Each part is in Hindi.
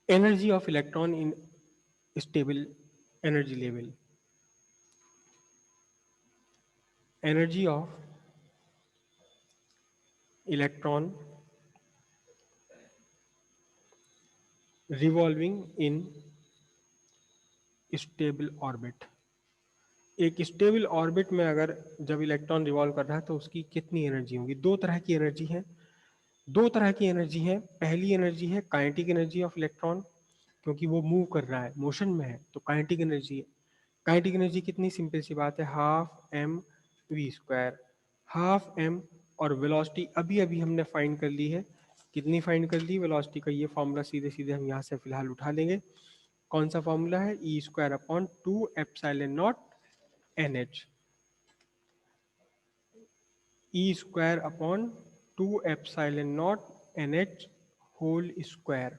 Energy of electron in stable energy level. Energy of electron revolving in stable orbit. एक स्टेबल ऑर्बिट में अगर जब इलेक्ट्रॉन रिवॉल्व कर रहा है तो उसकी कितनी एनर्जी होगी? दो तरह की एनर्जी है। दो तरह की एनर्जी है। पहली एनर्जी है काइनेटिक एनर्जी ऑफ इलेक्ट्रॉन, क्योंकि वो मूव कर रहा है, मोशन में है, तो काइनेटिक एनर्जी है। काइनेटिक एनर्जी कितनी सिंपल सी बात है, half m v square, half m. और वेलोसिटी अभी अभी हमने फाइंड कर ली है। कितनी फाइंड कर ली वेलोसिटी का? ये फॉर्मूला सीधे सीधे हम यहाँ से फिलहाल उठा लेंगे। कौन सा फॉर्मूला है? E square upon 2 epsilon naught N H. E square upon 2 epsilon naught N H whole square.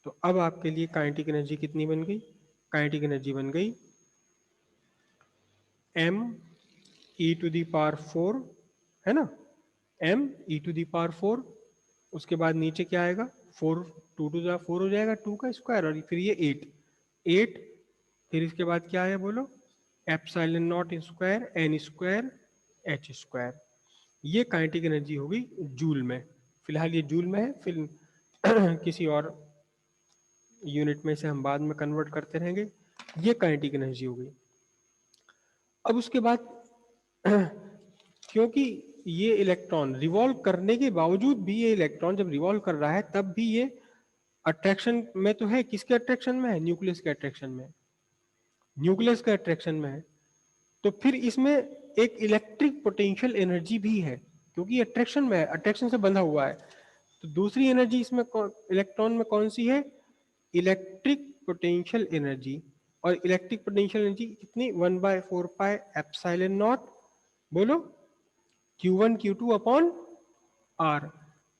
तो अब आपके लिए काइनेटिक एनर्जी कितनी बन गई? काइनेटिक एनर्जी बन गई m e to the power 4, है ना, m e to the power 4। उसके बाद नीचे क्या आएगा? 4, 2 टू द 4 हो जाएगा, 2 का स्क्वायर, और फिर ये 8। फिर इसके बाद क्या है बोलो? Epsilon not square n square H square. ये काइनेटिक एनर्जी होगी जूल में। फिलहाल ये जूल में है, फिर किसी और यूनिट में से हम बाद में कन्वर्ट करते रहेंगे। ये काइनेटिक एनर्जी हो गई। अब उसके बाद क्योंकि ये इलेक्ट्रॉन रिवॉल्व करने के बावजूद भी, ये इलेक्ट्रॉन जब रिवॉल्व कर रहा है तब भी ये अट्रैक्शन में तो है। किसके अट्रैक्शन में है? न्यूक्लियस के अट्रैक्शन में। न्यूक्लियस के अट्रैक्शन में है, तो फिर इसमें एक इलेक्ट्रिक पोटेंशियल एनर्जी भी है, क्योंकि अट्रैक्शन में है, अट्रैक्शन से बंधा हुआ है। तो दूसरी एनर्जी इसमें इलेक्ट्रॉन में कौन सी है? Electric potential energy. और इलेक्ट्रिक पोटेंशियल एनर्जी कितनी? 1/4 पाई एप्सिलॉन नॉट, बोलो, Q1 Q2 अपॉन आर।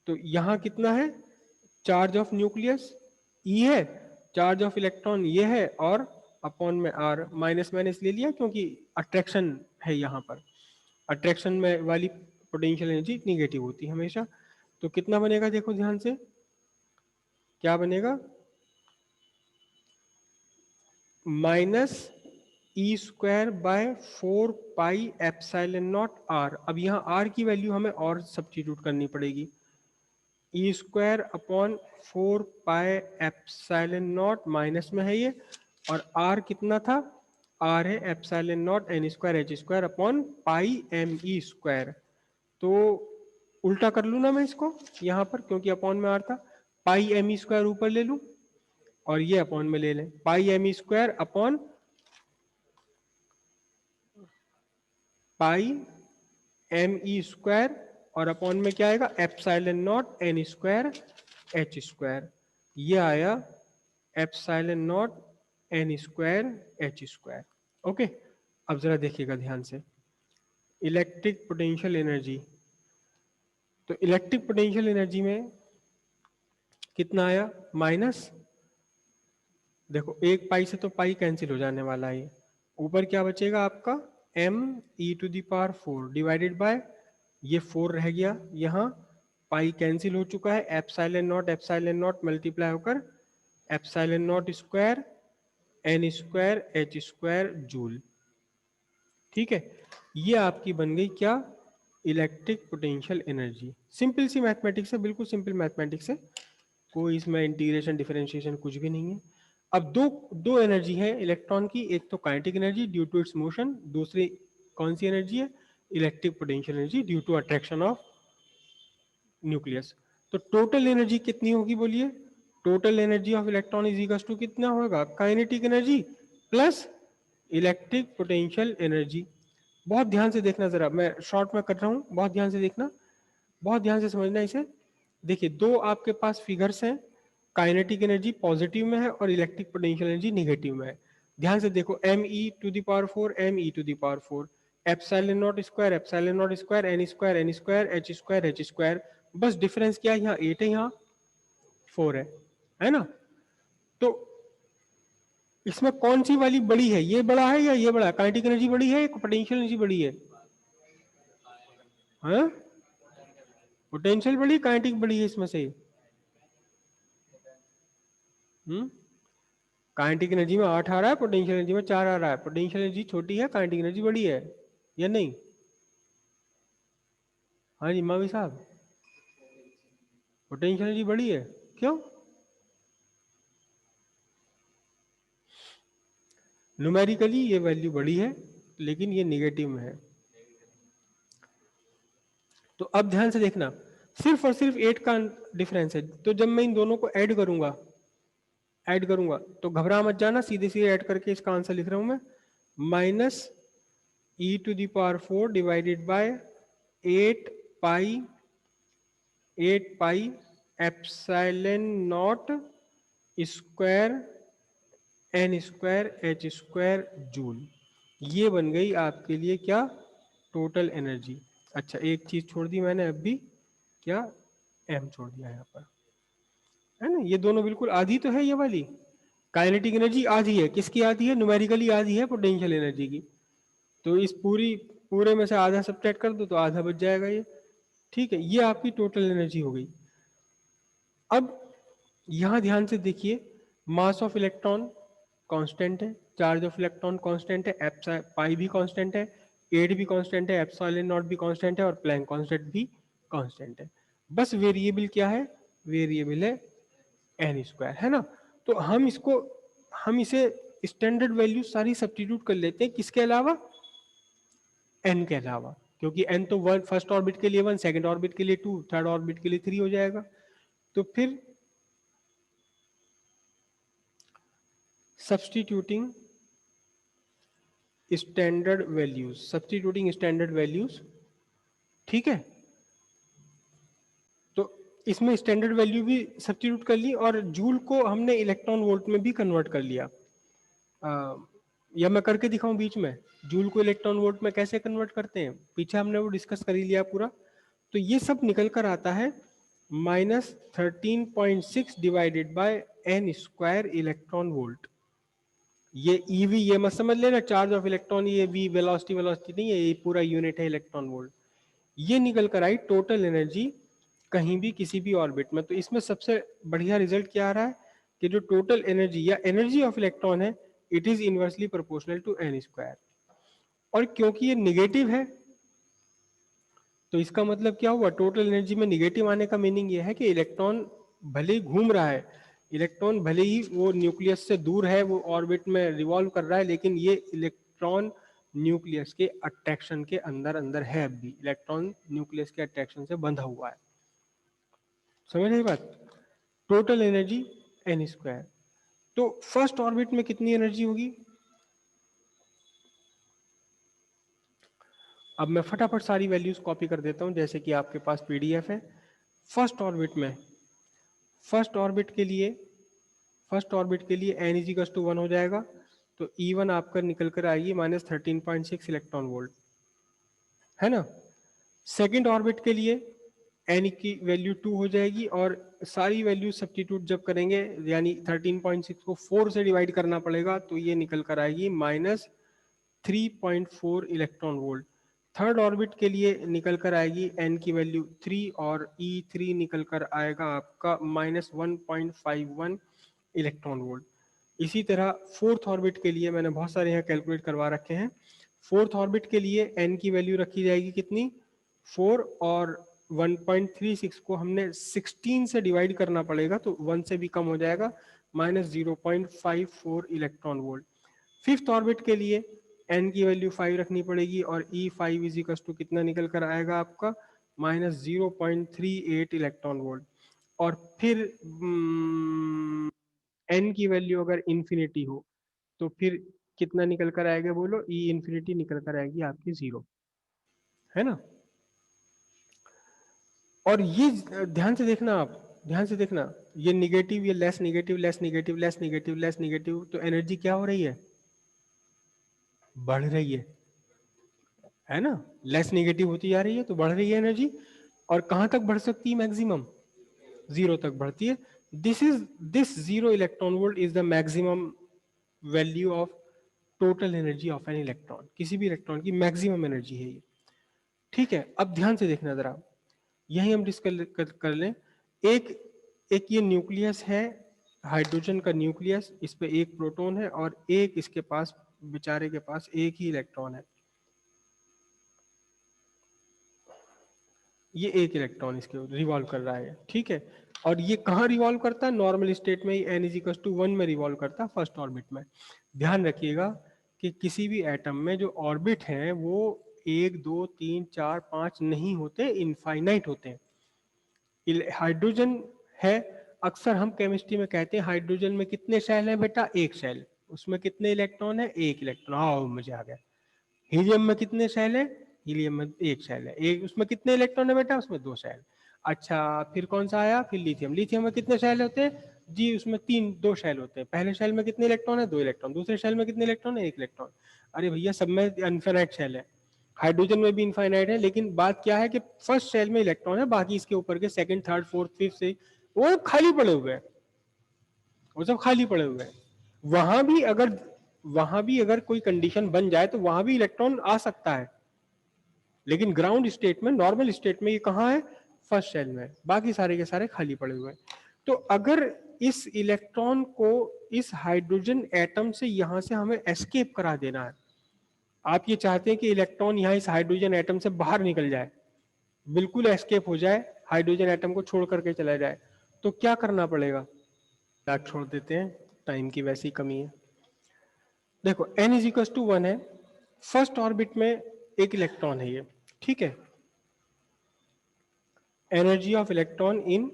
तो यहां कितना है? चार्ज ऑफ न्यूक्लियस ई है, चार्ज ऑफ इलेक्ट्रॉन ये है, और अपॉन में आर। माइनस माइनस ले लिया क्योंकि अट्रैक्शन है यहाँ पर। अट्रैक्शन में वाली पोटेंशियल एनर्जी निगेटिव होती है हमेशा। तो कितना बनेगा देखो ध्यान से, क्या बनेगा? Minus e square by 4 pi epsilon naught r. अब यहाँ आर की वैल्यू हमें और सब्स्टिट्यूट करनी पड़ेगी। E square upon 4 pi epsilon naught, minus में है ये, और आर कितना था? आर है epsilon naught N square H square upon pi M E square. तो उल्टा कर लूँ ना मैं इसको यहाँ पर, क्योंकि अपॉन में आर था। पाई एम ई स्क्वायर ऊपर ले लूँ और ये अपॉन में ले लें, pi M E square upon pi M E square, और अपॉन में क्या आएगा? Epsilon naught N square H square. ये आया epsilon naught N square H square. Okay, अब जरा देखिएगा ध्यान से, इलेक्ट्रिक पोटेंशियल एनर्जी। तो इलेक्ट्रिक पोटेंशियल एनर्जी में कितना आया? माइनस, देखो एक पाई से तो पाई कैंसिल हो जाने वाला है, ऊपर क्या बचेगा आपका? m e to the power 4 divided by, ये 4 रह गया यहाँ, पाई कैंसिल हो चुका है, एप्सिलॉन नॉट मल्टीप्लाई होकर epsilon not square n square H square joule. ठीक है, ये आपकी बन गई क्या? Electric potential energy. सिंपल सी मैथमेटिक्स है, बिल्कुल सिंपल मैथमेटिक्स है, कोई इसमें इंटीग्रेशन डिफरेंशिएशन कुछ भी नहीं है। अब दो दो एनर्जी है इलेक्ट्रॉन की, एक तो kinetic energy due to its motion, दूसरी कौन सी एनर्जी है? Electric potential energy due to attraction of nucleus. तो टोटल एनर्जी कितनी होगी बोलिए? Total energy of electron is equal to कितना होगा? Kinetic energy plus electric potential energy. बहुत ध्यान से देखना, जरा मैं शॉर्ट में कर रहा हूं, बहुत ध्यान से देखना, बहुत ध्यान से समझना इसे। देखिए, दो आपके पास फिगर्स हैं, काइनेटिक एनर्जी पॉजिटिव में है और इलेक्ट्रिक पोटेंशियल एनर्जी निगेटिव में है। ध्यान से देखो, m e to the power 4 m e to the power 4, epsilon not square n square H square. बस डिफरेंस क्या है? यहाँ 8 है, यहाँ 4 है ना? तो इसमें कौन सी वाली बड़ी है? ये बड़ा है या ये बड़ा है? काइनेटिक एनर्जी बड़ी है, पोटेंशियल एनर्जी बड़ी है? हाँ, पोटेंशियल बड़ी, काइनेटिक बड़ी है इसमें से? काइनेटिक एनर्जी में 8 आ रहा है, पोटेंशियल एनर्जी में 4 आ रहा है। पोटेंशियल एनर्जी छोटी है, काइनेटिक एनर्जी बड़ी है, या नहीं? हाँ जी मावी साहब, पोटेंशियल एनर्जी बड़ी है, क्यों? न्यूमेरिकली ये वैल्यू बड़ी है, लेकिन ये निगेटिव में है। तो अब ध्यान से देखना, सिर्फ और सिर्फ 8 का डिफरेंस है। तो जब मैं इन दोनों को ऐड करूंगा तो घबरा मत जाना, सीधे सीधे ऐड करके इसका आंसर लिख रहा हूं मैं, minus e⁴ divided by 8 pi epsilon not square n square h square joule. ये बन गई आपके लिए क्या? Total energy. अच्छा, एक चीज छोड़ दी मैंने, अब भी क्या? m छोड़ दिया यहाँ पर, है ना? ये दोनों बिल्कुल आधी तो है, ये वाली काइनेटिक एनर्जी आधी है, किसकी आधी है? न्यूमेरिकली आधी है पोटेंशियल एनर्जी की। तो इस पूरे में से आधा सब्ट्रैक्ट कर दो तो आधा बच जाएगा ये। ठीक है, ये आपकी टोटल एनर्जी हो गई। अब यहां ध्यान से देखिए, मास ऑफ इलेक्ट्रॉन कांस्टेंट है, चार्ज ऑफ इलेक्ट्रॉन कांस्टेंट है, पाई भी कांस्टेंट है, 8 भी कांस्टेंट है, एप्सिलॉन नॉट भी कांस्टेंट है, और प्लैंक कांस्टेंट भी कांस्टेंट है। बस वेरिएबल क्या है? वेरिएबल है एन स्क्वायर, है ना? तो हम इसे स्टैंडर्ड वैल्यू सारी सब्स्टिट्यूट कर लेते हैं, किसके अलावा? एन के अलावा, क्योंकि एन तो वन, फर्स्ट ऑर्बिट के लिए 1, सेकंड ऑर्बिट के लिए 2, थर्ड ऑर्बिट के लिए 3 हो जाएगा। तो फिर सब्स्टिट्यूटिंग स्टैंडर्ड वैल्यूज, ठीक है? तो इसमें स्टैंडर्ड वैल्यू भी सब्स्टिट्यूट कर ली, और जूल को हमने इलेक्ट्रॉन वोल्ट में भी कन्वर्ट कर लिया। या मैं करके दिखाऊं बीच में, जूल को इलेक्ट्रॉन वोल्ट में कैसे कन्वर्ट करते हैं? पीछे हमने वो डिस्कस कर ही लिया पूरा। तो ये सब निकल कर आता है -13.6 divided by n square electron volt. ये ईवी, ये मत समझ लेना चार्ज ऑफ इलेक्ट्रॉन, ये वी वेलोसिटी नहीं है, ये पूरा यूनिट है इलेक्ट्रॉन वोल्ट। ये निकल कर आई टोटल एनर्जी कहीं भी किसी भी ऑर्बिट में। तो इसमें सबसे बढ़िया रिजल्ट क्या आ रहा है कि जो टोटल एनर्जी या एनर्जी ऑफ इलेक्ट्रॉन है, it is inversely proportional to n square. और क्योंकि ये निगेटिव है, तो इसका मतलब क्या हुआ? टोटल एनर्जी में निगेटिव आने का मीनिंग ये है कि इलेक्ट्रॉन भले ही घूम रहा है, इलेक्ट्रॉन भले ही वो न्यूक्लियस से दूर है, वो ऑर्बिट में रिवॉल्व कर रहा है, लेकिन ये इलेक्ट्रॉन न्यूक्लियस के अट्रैक्शन के अंदर अंदर है। अब भी इलेक्ट्रॉन न्यूक्लियस के अट्रैक्शन से बंधा हुआ है। समझ रही बात? Total energy n square. तो फर्स्ट ऑर्बिट में कितनी एनर्जी होगी? अब मैं फटाफट सारी वैल्यूज कॉपी कर देता हूं, जैसे कि आपके पास पीडीएफ है। फर्स्ट ऑर्बिट में, फर्स्ट ऑर्बिट के लिए एन इज इक्वल टू 1 हो जाएगा। तो E1 आपका निकल कर आएगी -13.6 इलेक्ट्रॉन वोल्ट, है ना? सेकेंड ऑर्बिट के लिए एन की वैल्यू 2 हो जाएगी, और सारी वैल्यू सब्स्टिट्यूट जब करेंगे, यानी 13.6 को 4 से डिवाइड करना पड़ेगा, तो ये निकल कर आएगी -3.4 इलेक्ट्रॉन वोल्ट। थर्ड ऑर्बिट के लिए निकल कर आएगी एन की वैल्यू 3, और E3 निकल कर आएगा आपका -1.51 इलेक्ट्रॉन वोल्ट। इसी तरह फोर्थ ऑर्बिट के लिए मैंने बहुत सारे यहाँ कैलकुलेट करवा रखे हैं। फोर्थ ऑर्बिट के लिए एन की वैल्यू रखी जाएगी कितनी? 4, और 1.36 को हमने 16 से डिवाइड करना पड़ेगा, तो 1 से भी कम हो जाएगा, -0.54 इलेक्ट्रॉन वोल्ट। फिफ्थ ऑर्बिट के लिए एन की वैल्यू 5 रखनी पड़ेगी, और E5 इज इक्वल टू कितना निकल कर आएगा आपका? -0.38 इलेक्ट्रॉन वोल्ट। और फिर एन की वैल्यू अगर इंफिनिटी हो, तो फिर कितना निकल कर आएगा बोलो? ई इंफिनिटी निकल कर आएगी आपकी 0, है ना? और ये ध्यान से देखना, आप ध्यान से देखना, ये निगेटिव, ये less negative, less negative, less negative, less negative, तो एनर्जी क्या हो रही है? बढ़ रही है ना? लेस निगेटिव होती जा रही है तो बढ़ रही है एनर्जी। और कहां तक बढ़ सकती है मैक्सिमम? 0 तक बढ़ती है। This 0 electron volt is the maximum value of total energy of an electron. किसी भी इलेक्ट्रॉन की मैक्सिमम एनर्जी है ये। ठीक है, अब ध्यान से देखना जरा, यही हम डिस्कस कर लें। एक एक ये न्यूक्लियस है, हाइड्रोजन का न्यूक्लियस, इस पे एक प्रोटॉन है और एक इसके पास, बेचारे के पास एक ही इलेक्ट्रॉन है, ये एक इलेक्ट्रॉन इसके रिवॉल्व कर रहा है, ठीक है। और ये कहाँ रिवॉल्व करता है? नॉर्मल स्टेट में ही n इज टू 1 में रिवॉल्व करता है, फर्स्ट ऑर्बिट में। ध्यान रखिएगा कि किसी भी एटम में जो ऑर्बिट हैं वो 1 2 3 4 5 नहीं होते, इनफाइनाइट होते हैं। हाइड्रोजन है, अक्सर हम केमिस्ट्री में कहते हैं हाइड्रोजन में कितने शेल हैं बेटा? एक शेल। उसमें कितने इलेक्ट्रॉन है? एक इलेक्ट्रॉन। हाँ मुझे आ गया। हीलियम में कितने शेल है? हीलियम में एक शेल है। एक, उसमें कितने इलेक्ट्रॉन है बेटा? उसमें दो शेल। अच्छा, फिर कौन सा आया? फिर लिथियम। लिथियम में कितने शेल होते हैं जी? उसमें दो शेल होते हैं। पहले शेल में कितने इलेक्ट्रॉन है? दो इलेक्ट्रॉन। दूसरे शेल में कितने इलेक्ट्रॉन है? एक इलेक्ट्रॉन। अरे भैया, सब में इनफिनिट शेल है। हाइड्रोजन में भी इनफाइनाइट है, लेकिन बात क्या है कि फर्स्ट शेल में इलेक्ट्रॉन है, बाकी इसके ऊपर के सेकंड थर्ड फोर्थ फिफ्थ से वो खाली पड़े हुए हैं, वो सब खाली पड़े हुए हैं। वहां भी अगर कोई कंडीशन बन जाए तो वहां भी इलेक्ट्रॉन आ सकता है, लेकिन ग्राउंड स्टेट में, नॉर्मल स्टेट में ये कहाँ है? फर्स्ट शेल में। बाकी सारे के सारे खाली पड़े हुए हैं। तो अगर इस इलेक्ट्रॉन को इस हाइड्रोजन एटम से यहां से हमें एस्केप करा देना है, आप ये चाहते हैं कि इलेक्ट्रॉन यहाँ इस हाइड्रोजन एटम से बाहर निकल जाए, बिल्कुल एस्केप हो जाए, हाइड्रोजन एटम को छोड़ करके चला जाए, तो क्या करना पड़ेगा? बैक छोड़ देते हैं, टाइम की वैसी कमी है। देखो n इज इक्वल टू 1 है, फर्स्ट ऑर्बिट में एक इलेक्ट्रॉन है ये, ठीक है। Energy of electron in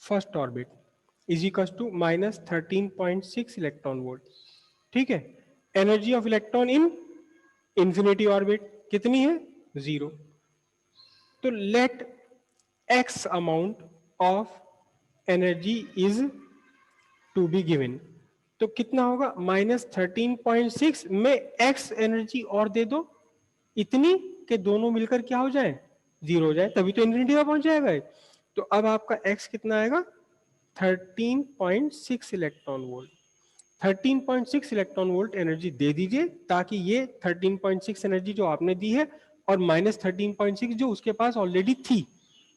first orbit is equal to -13.6 electron volt, ठीक है। Energy of electron in infinity orbit कितनी है? 0। तो let x amount of energy is to be given, तो कितना होगा? -13.6 में x एनर्जी और दे दो, इतनी कि दोनों मिलकर क्या हो जाए? 0 हो जाए, तभी तो इन्फिनिटी में पहुंच जाएगा ये। तो अब आपका x कितना आएगा? 13.6 electron volt. 13.6 electron volt energy दे दीजिए, ताकि ये 13.6 एनर्जी जो आपने दी है और -13.6 जो उसके पास ऑलरेडी थी,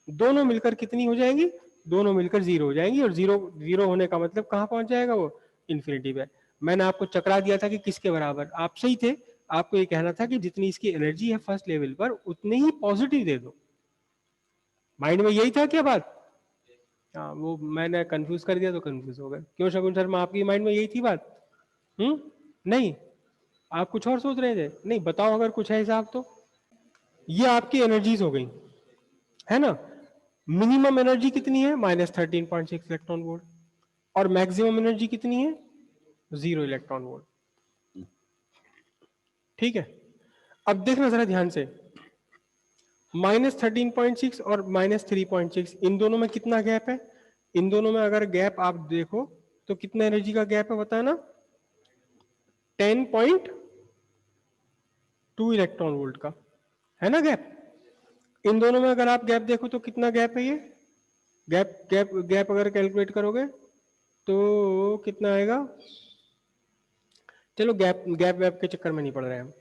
दोनों मिलकर कितनी हो जाएंगी? दोनों मिलकर 0 हो जाएंगी। और जीरो जीरो होने का मतलब कहां पहुंच जाएगा वो? इन्फिनिटी पे। मैंने आपको चकरा दिया था कि किसके बराबर, आप सही थे। आपको ये कहना था कि जितनी इसकी एनर्जी है फर्स्ट लेवल पर, उतनी ही पॉजिटिव दे दो। माइंड में यही था क्या बात? हाँ, वो मैंने कंफ्यूज कर दिया तो कंफ्यूज हो गए। क्यों शकुन शर्मा, आपकी माइंड में यही थी बात? नहीं, आप कुछ और सोच रहे थे? नहीं, बताओ अगर कुछ है हिसाब तो। ये आपकी एनर्जीज हो गई, है ना। मिनिमम एनर्जी कितनी है? -13.6 इलेक्ट्रॉन वोल्ट। और मैक्सिमम एनर्जी कितनी है? 0 इलेक्ट्रॉन वोल्ट, ठीक है। अब देखना जरा ध्यान से, -13.6 और -3.6, इन दोनों में कितना गैप है? इन दोनों में अगर गैप आप देखो तो कितना एनर्जी का गैप है बताना? 10.2 इलेक्ट्रॉन वोल्ट का, है ना गैप। इन दोनों में अगर आप गैप देखो तो कितना गैप है ये? गैप गैप गैप अगर कैलकुलेट करोगे तो कितना आएगा? चलो गैप गैप वैप के चक्कर में नहीं पड़ रहे हैं हम,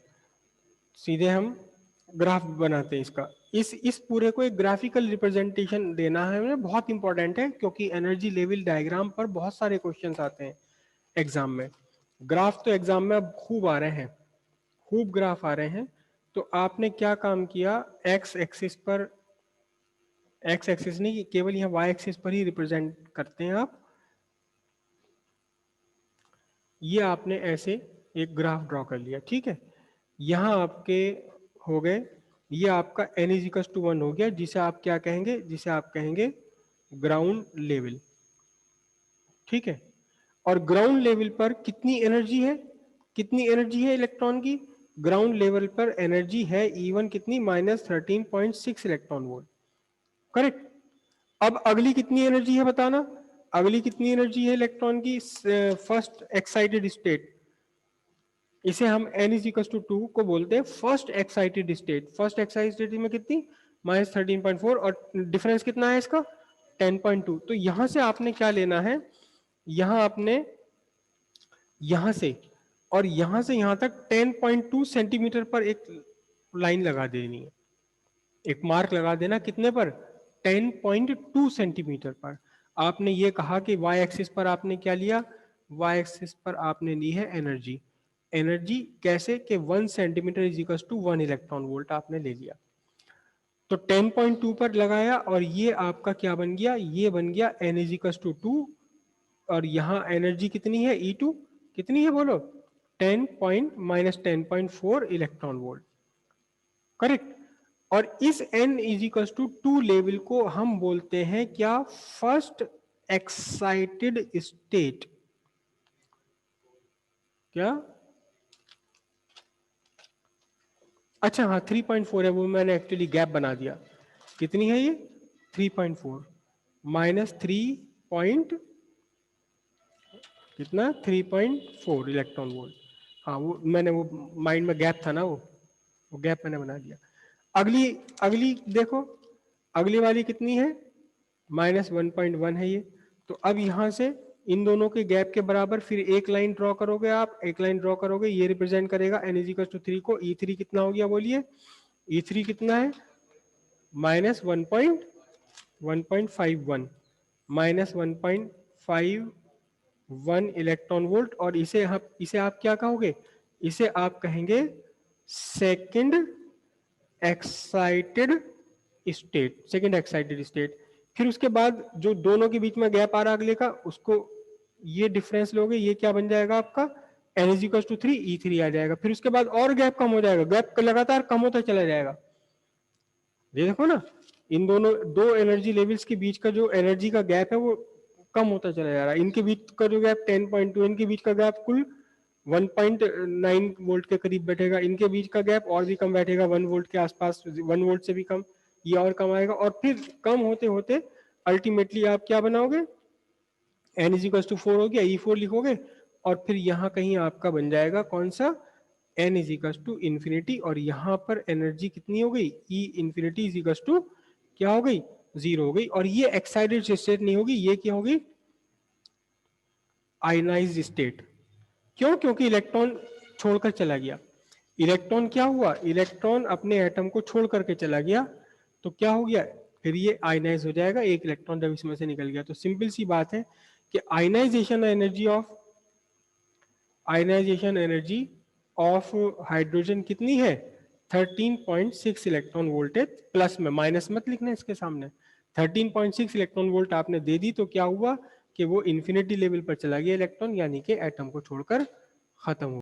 सीधे हम ग्राफ बनाते हैं इसका। इस पूरे को एक ग्राफिकल रिप्रेजेंटेशन देना है हमें, बहुत इंपॉर्टेंट है, क्योंकि एनर्जी लेवल डायग्राम पर बहुत सारे क्वेश्चंस आते हैं एग्जाम में। ग्राफ तो एग्जाम में अब खूब आ रहे हैं, खूब ग्राफ आ रहे हैं। तो आपने क्या काम किया? एक्स एक्सिस पर, एक्स एक्सिस नहीं, केवल यहाँ वाई एक्सिस पर ही रिप्रेजेंट करते हैं आप। ये आपने ऐसे एक ग्राफ ड्रॉ कर लिया, ठीक है। यहाँ आपके हो गए, ये आपका n इज टू 1 हो गया, जिसे आप क्या कहेंगे? जिसे आप कहेंगे ग्राउंड लेवल, ठीक है। और ग्राउंड लेवल पर कितनी एनर्जी है? कितनी एनर्जी है इलेक्ट्रॉन की? ग्राउंड लेवल पर एनर्जी है इवन कितनी? -13.6 इलेक्ट्रॉन वोल्ट, करेक्ट। अब अगली कितनी एनर्जी है बताना? अगली कितनी एनर्जी है इलेक्ट्रॉन की? फर्स्ट एक्साइटेड स्टेट, इसे हम n इज इक्वल टू 2 को बोलते हैं first excited state. First excited state में कितनी? -13.4, और डिफरेंस कितना है इसका? 10.2। तो यहां से आपने क्या लेना है? यहां आपने यहां से और यहां से यहां तक 10.2 सेंटीमीटर पर एक लाइन लगा देनी है, एक मार्क लगा देना। कितने पर? 10.2 सेंटीमीटर पर। आपने ये कहा कि y एक्सिस पर आपने क्या लिया, y एक्सिस पर आपने ली है एनर्जी। एनर्जी कैसे कि 1 centimetre is equal to 1 electron volt आपने ले लिया। तो 10.2 पर लगाया और ये आपका क्या बन गया, ये बन गया n इज इक्वल टू 2 और यहाँ एनर्जी कितनी है E2 कितनी है बोलो, 10 point minus 10.4 electron volt, correct. और इस n is equal to 2 level को हम बोलते हैं क्या, फर्स्ट एक्साइटेड स्टेट। क्या, अच्छा हाँ 3.4 है, वो मैंने एक्चुअली गैप बना दिया। कितनी है ये 3.4 माइनस 3 पॉइंट कितना 3.4 इलेक्ट्रॉन वोल्ट। हाँ वो मैंने वो माइंड में गैप था ना, वो गैप मैंने बना दिया। अगली अगली देखो, अगली वाली कितनी है, माइनस 1.1 है ये। तो अब यहां से इन दोनों के गैप के बराबर फिर एक लाइन ड्रॉ करोगे, आप एक लाइन ड्रॉ करोगे, ये रिप्रेजेंट करेगा n इज इक्वल टू 3 को। E3 कितना हो गया बोलिए, E3 कितना है माइनस 1.51 माइनस 1.51 इलेक्ट्रॉन वोल्ट। और इसे आप क्या कहोगे, इसे आप कहेंगे second excited state, second excited state. फिर उसके बाद जो दोनों के बीच में गैप आ रहा अगले का, उसको ये डिफरेंस लोगे, ये क्या बन जाएगा आपका n is equal to 3 E3 आ जाएगा। फिर उसके बाद और गैप कम हो जाएगा, गैप लगातार कम होता चला जाएगा। ये देखो ना, इन दोनों दो एनर्जी लेवल्स के बीच का जो एनर्जी का गैप है वो कम होता चला जा रहा है। इनके बीच का जो गैप 10.2, इनके बीच का गैप कुल 1.9 वोल्ट के करीब बैठेगा, इनके बीच का गैप और भी कम बैठेगा, 1 वोल्ट के आसपास, 1 वोल्ट से भी कम, ये और कम आएगा। और फिर कम होते होते अल्टीमेटली आप क्या बनाओगे, n इज इक्वल टू 4 हो गया, E4 लिखोगे, और फिर यहाँ कहीं आपका बन जाएगा कौन सा, n is equal to infinity. और यहाँ पर एनर्जी कितनी हो गई, E infinity is equal to क्या हो गई, 0 हो गई। और ये एक्साइटेड स्टेट नहीं होगी, ये क्या होगी, आयनाइज्ड स्टेट। क्यों, क्योंकि इलेक्ट्रॉन छोड़कर चला गया। इलेक्ट्रॉन क्या हुआ, इलेक्ट्रॉन अपने एटम को छोड़ करके चला गया, तो क्या हो गया, फिर ये आयनाइज हो जाएगा, एक इलेक्ट्रॉन जब इसमें से निकल गया। तो सिंपल सी बात है कि आयनाइजेशन एनर्जी ऑफ हाइड्रोजन कितनी है, 13.6 इलेक्ट्रॉन वोल्टेज, प्लस में, माइनस मत लिखना इसके सामने। 13.6 इलेक्ट्रॉन वोल्ट आपने दे दी, तो क्या हुआ कि वो इन्फिनिटी लेवल पर चला गया इलेक्ट्रॉन, यानी कि एटम को छोड़कर खत्म हो